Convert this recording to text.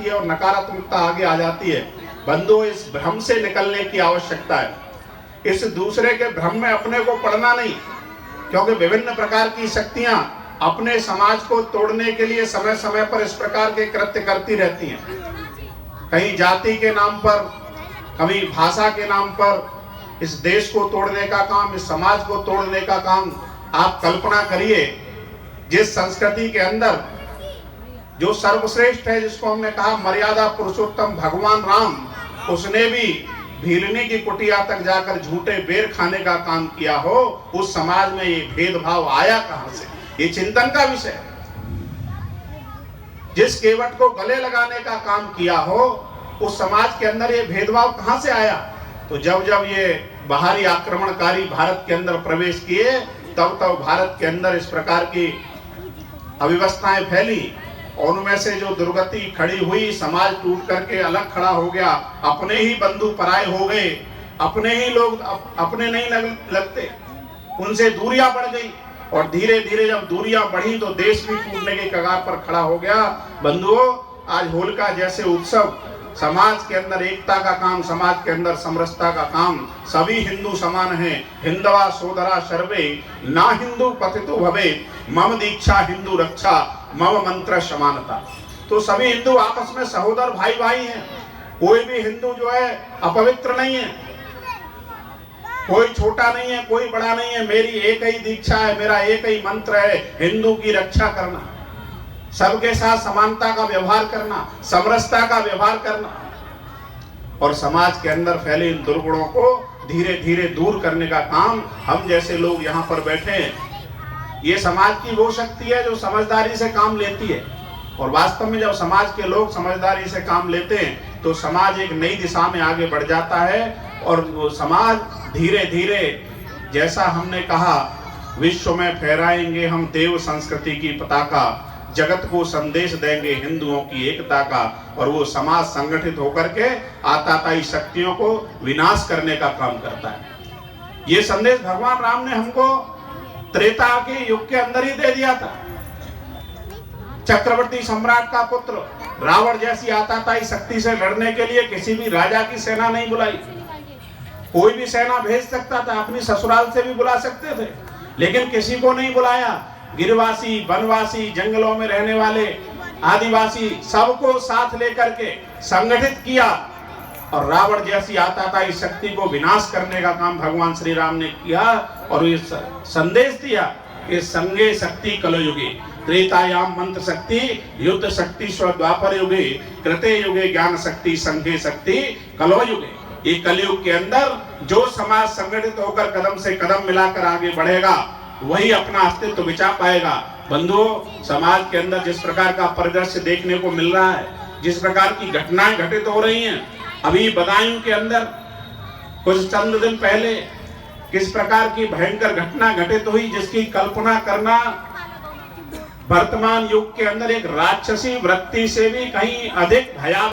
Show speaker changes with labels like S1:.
S1: है और नकारात्मकता आगे आ जाती है। बंधुओं, इस भ्रम से निकलने की आवश्यकता है। इस दूसरे के भ्रम में अपने को पड़ना नहीं, क्योंकि विभिन्न प्रकार की शक्तियां अपने समाज को तोड़ने के लिए समय समय पर इस प्रकार के कृत्य करती रहती हैं। कहीं जाति के नाम पर, कभी भाषा के नाम पर इस देश को तोड़ने का काम, इस समाज को तोड़ने का काम। आप कल्पना करिए, जिस संस्कृति के अंदर जो सर्वश्रेष्ठ है, जिसको हमने कहा मर्यादा पुरुषोत्तम भगवान राम, उसने भी भीलनी की कुटिया तक जाकर झूठे बेर खाने का काम किया हो, उस समाज में ये भेदभाव आया कहां से? ये चिंतन का विषय है। जिस केवट को गले लगाने का काम किया हो, उस समाज के अंदर ये भेदभाव कहां से आया? तो जब जब ये बाहरी आक्रमणकारी भारत के अंदर प्रवेश किए, तब तब भारत के अंदर इस प्रकार की अव्यवस्थाएं फैली, और उनमें से जो दुर्गति खड़ी हुई, समाज टूट करके अलग खड़ा हो गया, अपने ही बंधु पराये हो गए, अपने ही लोग अपने नहीं लगते, उनसे दूरियां बढ़ गई, और धीरे धीरे जब दूरियां बढ़ी तो देश भी टूटने के कगार पर खड़ा हो गया। बंधुओं, आज होलिका जैसे उत्सव समाज के अंदर एकता का काम, समाज के अंदर समरसता का काम, सभी हिंदू समान हैं, हिंदवा सोदरा सर्वे ना हिंदू पतितु भवे, मम दीक्षा हिंदू रक्षा, मम मंत्र समानता। तो सभी हिंदू आपस में सहोदर भाई भाई हैं। कोई भी हिंदू जो है अपवित्र नहीं है, कोई छोटा नहीं है, कोई बड़ा नहीं है। मेरी एक ही दीक्षा है, मेरा एक ही मंत्र है, हिंदू की रक्षा करना, सबके साथ समानता का व्यवहार करना, समरसता का व्यवहार करना, और समाज के अंदर फैले इन दुर्गुणों को धीरे धीरे दूर करने का काम हम जैसे लोग यहाँ पर बैठे हैं। ये समाज की वो शक्ति है जो समझदारी से काम लेती है, और वास्तव में जब समाज के लोग समझदारी से काम लेते हैं तो समाज एक नई दिशा में आगे बढ़ जाता है, और वो समाज धीरे धीरे, जैसा हमने कहा, विश्व में फहराएंगे हम देव संस्कृति की पताका, जगत को संदेश देंगे हिंदुओं की एकता का, और वो समाज संगठित होकर के आताताई शक्तियों को विनाश करने का काम करता है। ये संदेश भगवान राम ने हमको त्रेता के युग के अंदर ही दे दिया था। चक्रवर्ती सम्राट का पुत्र रावण जैसी आताताई शक्ति से लड़ने के लिए किसी भी राजा की सेना नहीं बुलाई। कोई भी सेना भेज सकता था, अपनी ससुराल से भी बुला सकते थे, लेकिन किसी को नहीं बुलाया। गिरवासी, वनवासी, जंगलों में रहने वाले आदिवासी, सबको साथ लेकर के संगठित किया, और रावण जैसी आताताई शक्ति को विनाश करने का काम भगवान श्री राम ने किया, और ये संदेश दिया कि संगे शक्ति कलयुगे, त्रेतायाम मंत्र शक्ति, युद्ध शक्ति स्व द्वापर युगे, कृते युगे ज्ञान शक्ति, संघे शक्ति कलो युगे। ये कलयुग के अंदर जो समाज संगठित होकर कदम से कदम मिलाकर आगे बढ़ेगा, वही अपना अस्तित्व बिचा पाएगा। बंधुओं, समाज के अंदर जिस प्रकार का परिदृश्य देखने को मिल रहा है, जिस प्रकार की घटनाएं घटित हो रही हैं, अभी बदायूं के अंदर कुछ चंद दिन पहले किस प्रकार की भयंकर घटना घटित हुई, जिसकी कल्पना करना वर्तमान युग के अंदर एक राक्षसी वृत्ति से भी कहीं अधिक भयावह